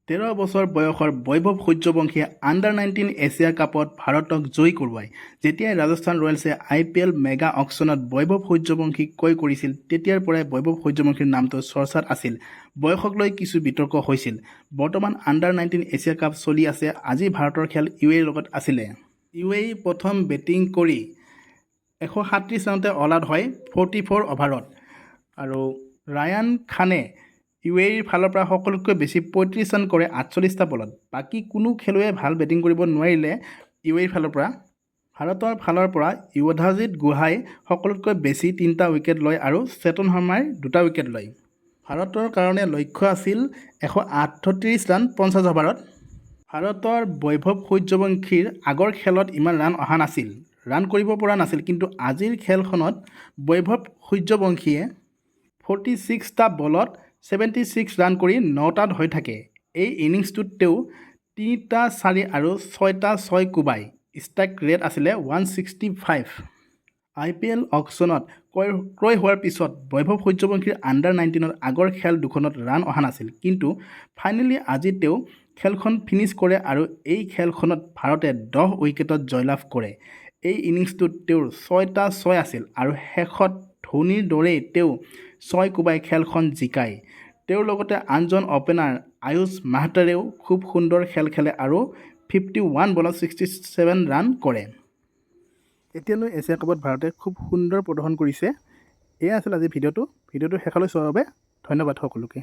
13 বছৰ বয়সৰ বৈভৱ সূৰ্যবংশীয়ে আণ্ডাৰ-19 এছিয়া কাপত ভাৰতক জয়ী কৰোৱায়। যেতিয়াই ৰাজস্থান ৰয়েলছে IPL মেগা অকশ্যনত বৈভৱ সূৰ্যবংশীক ক্ৰয় কৰিছিল, তেতিয়াৰ পৰাই বৈভৱ সূৰ্যবংশীৰ নামটো চৰ্চাত আছিল। বয়সক লৈ কিছু বিতৰ্ক হৈছিল। বৰ্তমান আণ্ডাৰ-19 এছিয়া কাপ চলি আছে। আজি ভাৰতৰ খেল UAEৰ লগত আছিলে। UAE প্ৰথম বেটিং কৰি 137 ৰানতে অল আউট হয় 44 অভাৰত। আৰু ৰায়ান খানে UAEৰ ফালৰ পৰা সকলোতকৈ বেছি 35 ৰান কৰে 48টা বলত। বাকী কোনো খেলুৱৈয়ে ভাল বেটিং কৰিব নোৱাৰিলে UAEৰ ফালৰ পৰা। ভাৰতৰ ফালৰ পৰা য়ুধাজিত গুহাই সকলোতকৈ বেছি 3টা উইকেট লয় আৰু চেতন শৰ্মাই 2টা উইকেট লয়। ভাৰতৰ কাৰণে লক্ষ্য আছিল 138 ৰান 50 অভাৰত। ভাৰতৰ বৈভৱ সূৰ্যবংশীৰ আগৰ খেলত ইমান ৰান অহা নাছিল, ৰান কৰিব পৰা নাছিল। কিন্তু আজিৰ খেলখনত বৈভৱ সূৰ্যবংশীয়ে 46টা বলত 76 ৰান কৰি 9টাত হৈ থাকে। এই ইনিংছটোত তেওঁ 3টা 4 আৰু 6টা 6 কোবায়। ষ্ট্ৰাইক ৰেট আছিলে 165। IPL অকশ্যনত ক্ৰয় হোৱাৰ পিছত বৈভৱ সূৰ্যবংশীৰ আণ্ডাৰ-19ৰ আগৰ খেল দুখনত ৰান অহা নাছিল। কিন্তু ফাইনেলি আজি তেওঁ খেলখন ফিনিছ কৰে আৰু এই খেলখনত ভাৰতে 10 উইকেটত জয়লাভ কৰে। এই ইনিংছটোত তেওঁৰ 6টা 6 আছিল আৰু শেষত ধোনীৰ দৰেই তেওঁ 6 কোবাই খেলখন জিকায়। তেওঁৰ লগতে আনজন অপেনাৰ আয়ুষ মাহতাৰেও খুব সুন্দৰ খেল খেলে আৰু 51 বলত 67 ৰান কৰে। এতিয়ালৈ এছিয়া কাপত ভাৰতে খুব সুন্দৰ প্ৰদৰ্শন কৰিছে। এয়া আছিল আজি ভিডিঅ'টো শেষলৈ চোৱাৰ বাবে ধন্যবাদ সকলোকে।